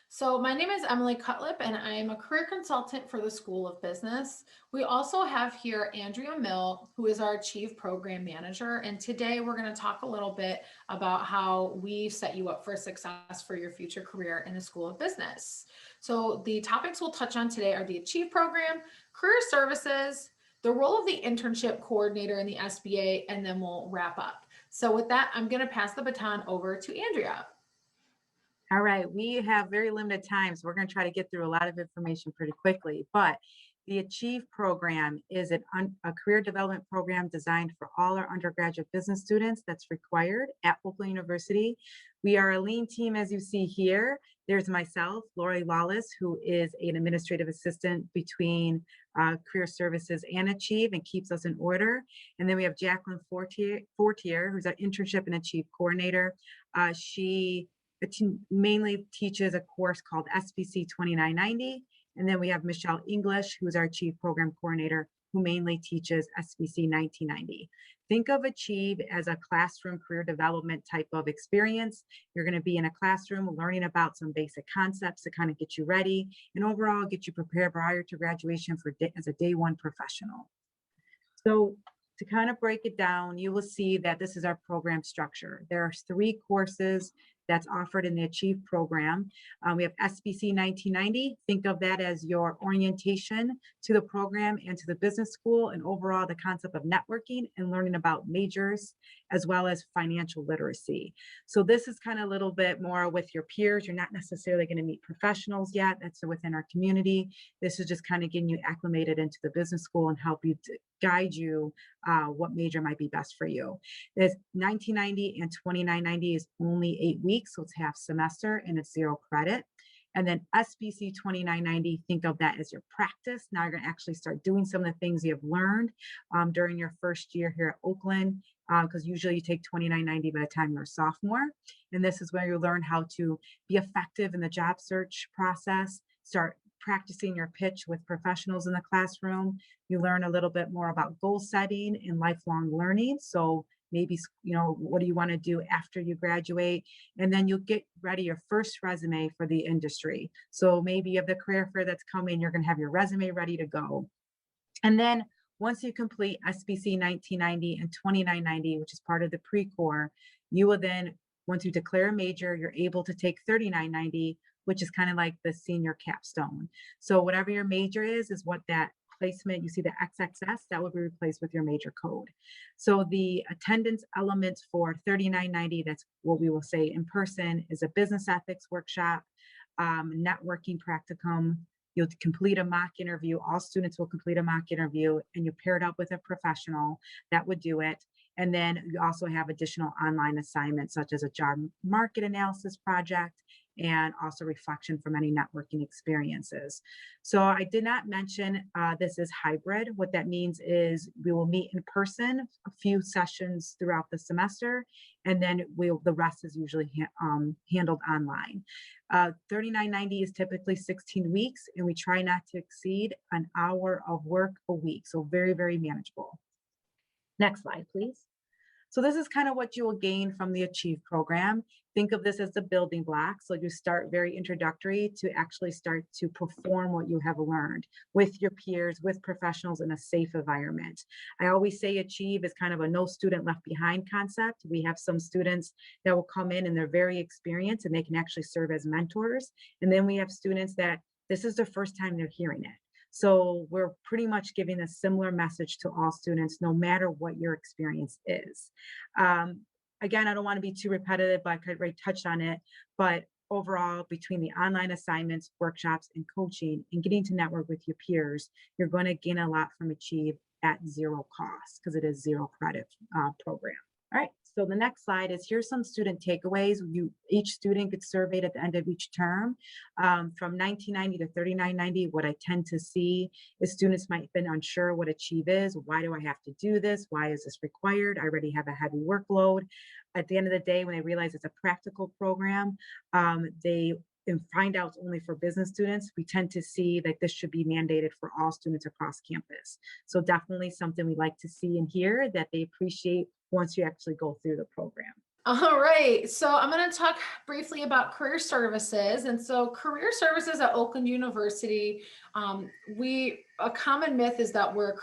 So, my name is Emily Cutlip, and I am a career consultant for the School of Business. We also have here Andrea Mill, who is our Chief Program Manager. And today we're going to talk a little bit about how we set you up for success for your future career in the School of Business. So, the topics we'll touch on today are the Achieve Program, career services, the role of the Internship Coordinator in the SBA, and then we'll wrap up. So, with that, I'm going to pass the baton over to Andrea. All right, we have very limited time, so we're going to try to get through a lot of information pretty quickly. But the Achieve program is a career development program designed for all our undergraduate business students that's required at Oakland University. We are a lean team, as you see here. There's myself, Lori Lawless, who is an administrative assistant between Career Services and Achieve and keeps us in order. And then we have Jacqueline Fortier, who's our Internship and Achieve Coordinator. She mainly teaches a course called SBC 2990. And then we have Michelle English, who's our Chief Program Coordinator, who mainly teaches SBC 1990. Think of Achieve as a classroom career development type of experience. You're going to be in a classroom learning about some basic concepts to kind of get you ready and overall get you prepared prior to graduation as a day one professional. So to kind of break it down, you will see that this is our program structure. There are 3 courses that's offered in the Achieve program. We have SBC 1990. Think of that as your orientation to the program and to the business school, and overall the concept of networking and learning about majors as well as financial literacy. So this is kind of a little bit more with your peers. You're not necessarily going to meet professionals yet. That's within our community. This is just kind of getting you acclimated into the business school and help you guide you what major might be best for you. There's 1990 and 2990 is only 8 weeks, so it's half semester and it's 0 credit. And then SBC 2990, think of that as your practice. Now you're going to actually start doing some of the things you have learned during your first year here at Oakland, because usually you take 2990 by the time you're a sophomore. And this is where you learn how to be effective in the job search process, start practicing your pitch with professionals in the classroom. You learn a little bit more about goal setting and lifelong learning. So maybe, what do you want to do after you graduate? And then you'll get ready your first resume for the industry. So maybe you have the career fair that's coming, you're going to have your resume ready to go. And then once you complete SBC 1990 and 2990, which is part of the pre-core, you will then, once you declare a major, you're able to take 3990, which is kind of like the senior capstone. So whatever your major is what that placement, you see the XXS, that would be replaced with your major code. So the attendance elements for 3990, that's what we will say in person, is a business ethics workshop, networking practicum. You'll complete a mock interview. All students will complete a mock interview, and you pair it up with a professional that would do it. And then you also have additional online assignments, such as a job market analysis project and also reflection from any networking experiences. So I did not mention this is hybrid. What that means is we will meet in person a few sessions throughout the semester, and then the rest is usually handled online. 3990 is typically 16 weeks, and we try not to exceed an hour of work a week. So very, very manageable. Next slide, please. So this is kind of what you will gain from the Achieve program. Think of this as the building blocks. So you start very introductory to actually start to perform what you have learned with your peers, with professionals in a safe environment. I always say Achieve is kind of a no student left behind concept. We have some students that will come in and they're very experienced and they can actually serve as mentors. And then we have students that this is the first time they're hearing it. So we're pretty much giving a similar message to all students, no matter what your experience is. Again, I don't want to be too repetitive, but I could already touched on it. But overall, between the online assignments, workshops, and coaching, and getting to network with your peers, you're going to gain a lot from Achieve at 0 cost because it is 0 credit program. All right, so the next slide is here's some student takeaways. Each student gets surveyed at the end of each term. From 1990 to 3990, what I tend to see is students might have been unsure what Achieve is. Why do I have to do this? Why is this required? I already have a heavy workload. At the end of the day, when they realize it's a practical program, they find out it's only for business students. We tend to see that this should be mandated for all students across campus. So definitely something we like to see and hear that they appreciate once you actually go through the program. All right, so I'm going to talk briefly about career services. And so, career services at Oakland University, a common myth is that we're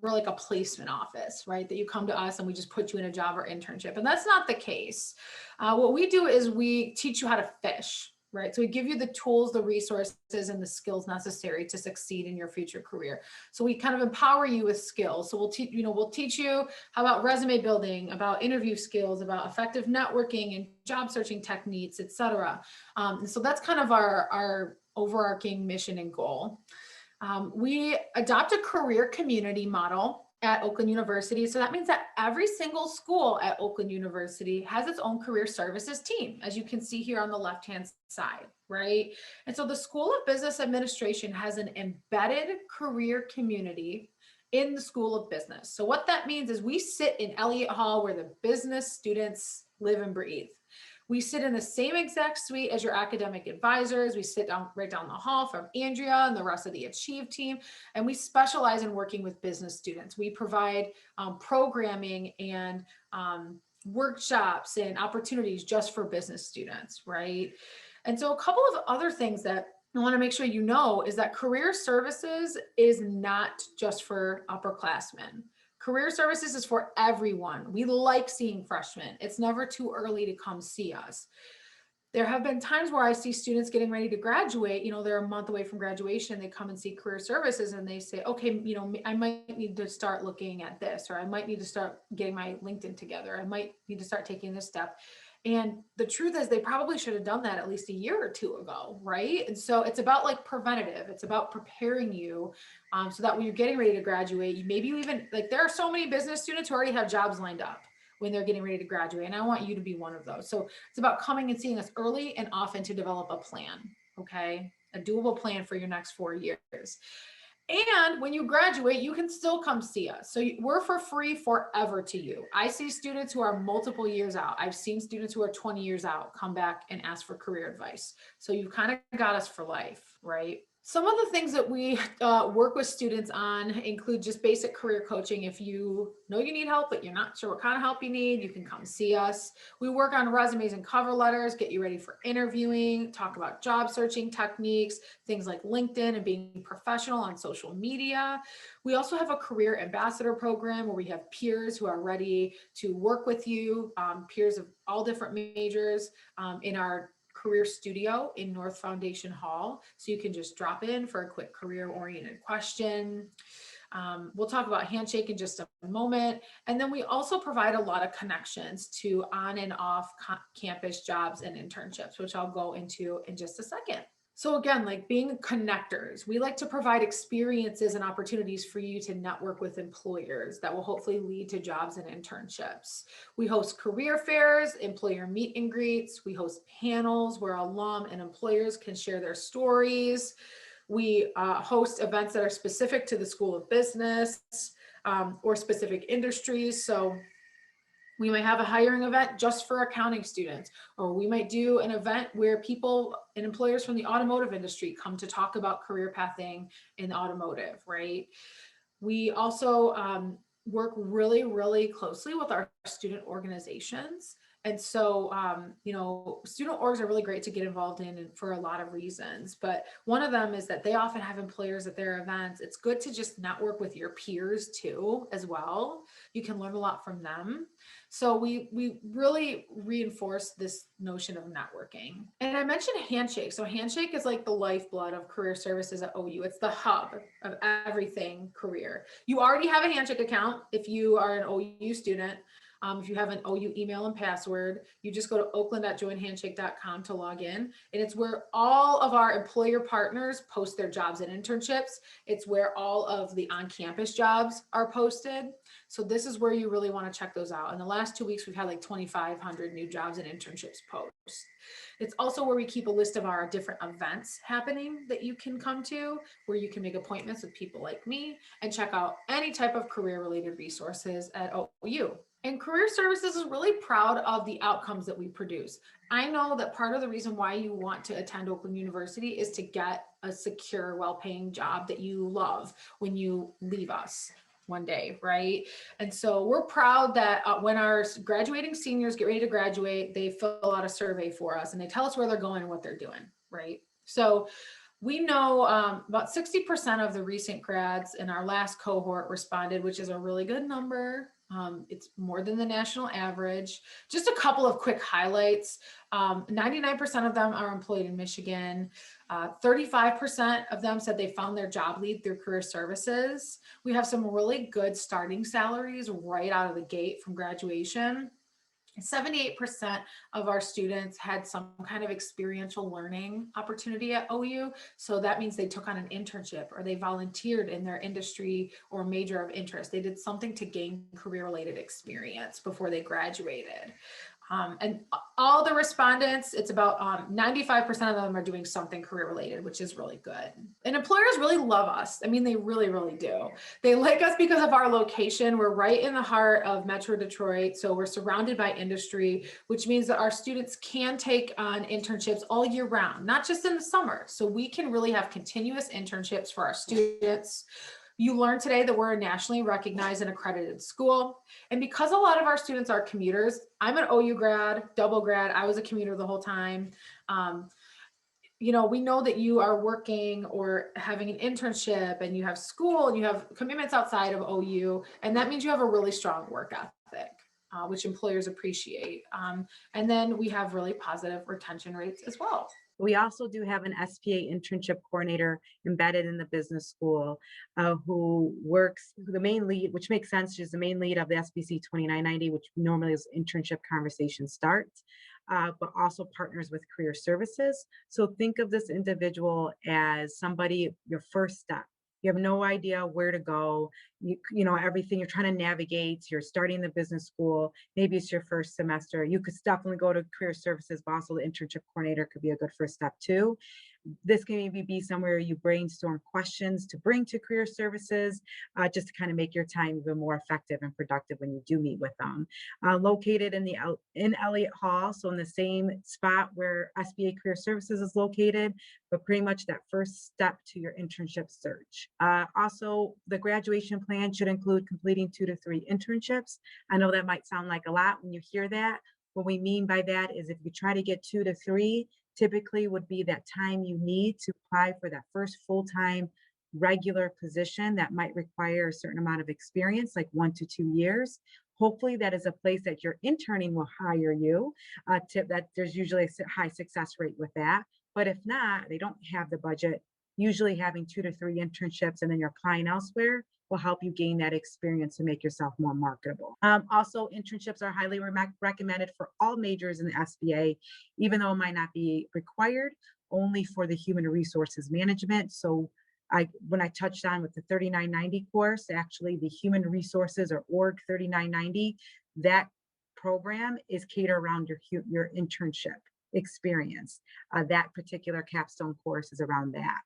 like a placement office, right? That you come to us and we just put you in a job or internship, and that's not the case. What we do is we teach you how to fish, right? So we give you the tools, the resources, and the skills necessary to succeed in your future career. So we kind of empower you with skills. So we'll teach you how about resume building, about interview skills, about effective networking and job searching techniques, et cetera. So that's kind of our overarching mission and goal. We adopt a career community model at Oakland University. So that means that every single school at Oakland University has its own career services team, as you can see here on the left-hand side, right? And so the School of Business Administration has an embedded career community in the School of Business. So what that means is we sit in Elliott Hall where the business students live and breathe. We sit in the same exact suite as your academic advisors. We sit down right down the hall from Andrea and the rest of the Achieve team, and we specialize in working with business students. We provide programming and workshops and opportunities just for business students, right? And so a couple of other things that I want to make sure you know is that career services is not just for upperclassmen. Career services is for everyone. We like seeing freshmen. It's never too early to come see us. There have been times where I see students getting ready to graduate, they're a month away from graduation, they come and see career services and they say, okay, I might need to start looking at this, or I might need to start getting my LinkedIn together. I might need to start taking this step. And the truth is they probably should have done that at least a year or two ago, right? And so it's about like preventative. It's about preparing you so that when you're getting ready to graduate, maybe you even like there are so many business students who already have jobs lined up when they're getting ready to graduate. And I want you to be one of those. So it's about coming and seeing us early and often to develop a plan, okay? A doable plan for your next 4 years. And when you graduate, you can still come see us. So we're for free forever to you. I see students who are multiple years out. I've seen students who are 20 years out come back and ask for career advice. So you've kind of got us for life, right? Some of the things that we work with students on include just basic career coaching. If you know you need help, but you're not sure what kind of help you need, you can come see us. We work on resumes and cover letters, get you ready for interviewing, talk about job searching techniques, things like LinkedIn and being professional on social media. We also have a career ambassador program where we have peers who are ready to work with you, peers of all different majors in our career studio in North Foundation Hall. So you can just drop in for a quick career oriented question. We'll talk about Handshake in just a moment. And then we also provide a lot of connections to on and off campus jobs and internships, which I'll go into in just a second. So again, like being connectors, we like to provide experiences and opportunities for you to network with employers that will hopefully lead to jobs and internships. We host career fairs, employer meet and greets. We host panels where alum and employers can share their stories. We host events that are specific to the School of Business or specific industries. So we might have a hiring event just for accounting students, or we might do an event where people and employers from the automotive industry come to talk about career pathing in automotive, right? We also work really, really closely with our student organizations. And so, student orgs are really great to get involved in for a lot of reasons. But one of them is that they often have employers at their events. It's good to just network with your peers too, as well. You can learn a lot from them. So we really reinforce this notion of networking. And I mentioned Handshake. So Handshake is like the lifeblood of career services at OU. It's the hub of everything career. You already have a Handshake account if you are an OU student. If you have an OU email and password, you just go to oakland.joinhandshake.com to log in. And it's where all of our employer partners post their jobs and internships. It's where all of the on-campus jobs are posted. So this is where you really want to check those out. In the last 2 weeks, we've had like 2,500 new jobs and internships posts. It's also where we keep a list of our different events happening that you can come to, where you can make appointments with people like me and check out any type of career-related resources at OU. And Career Services is really proud of the outcomes that we produce. I know that part of the reason why you want to attend Oakland University is to get a secure, well-paying job that you love when you leave us. one day, right? And so we're proud that when our graduating seniors get ready to graduate, they fill out a survey for us and they tell us where they're going and what they're doing, right? So we know about 60% of the recent grads in our last cohort responded, which is a really good number. It's more than the national average. Just a couple of quick highlights. 99% of them are employed in Michigan. 35% of them said they found their job lead through career services. We have some really good starting salaries right out of the gate from graduation. 78% of our students had some kind of experiential learning opportunity at OU. So that means they took on an internship or they volunteered in their industry or major of interest. They did something to gain career related experience before they graduated. And all the respondents, it's about 95% of them are doing something career related, which is really good. And employers really love us. I mean, they really, really do. They like us because of our location. We're right in the heart of Metro Detroit. So we're surrounded by industry, which means that our students can take on internships all year round, not just in the summer. So we can really have continuous internships for our students. You learned today that we're a nationally recognized and accredited school. And because a lot of our students are commuters, I'm an OU grad, double grad. I was a commuter the whole time. We know that you are working or having an internship and you have school and you have commitments outside of OU. And that means you have a really strong work ethic, which employers appreciate. And then we have really positive retention rates as well. We also do have an SPA internship coordinator embedded in the business school who works the main lead, which makes sense. She's the main lead of the SBC 2990, which normally is internship conversation starts, but also partners with career services. So think of this individual as somebody, your first step. You have no idea where to go. You know, everything you're trying to navigate. You're starting the business school. Maybe it's your first semester. You could definitely go to career services, but also the internship coordinator could be a good first step too. This can maybe be somewhere you brainstorm questions to bring to career services, just to kind of make your time even more effective and productive when you do meet with them. Located in Elliott Hall, so in the same spot where SBA Career Services is located, but pretty much that first step to your internship search. Also, the graduation plan should include completing 2 to 3 internships. I know that might sound like a lot when you hear that. What we mean by that is if you try to get 2 to 3, typically would be that time you need to apply for that first full-time regular position that might require a certain amount of experience, like 1 to 2 years. Hopefully that is a place that your interning will hire you. That there's usually a high success rate with that. But if not, they don't have the budget. Usually having 2 to 3 internships and then you're applying elsewhere will help you gain that experience to make yourself more marketable. Also, internships are highly recommended for all majors in the SBA, even though it might not be required, only for the human resources management. So when I touched on with the 3990 course, actually the human resources or org 3990, that program is catered around your internship experience. That particular capstone course is around that.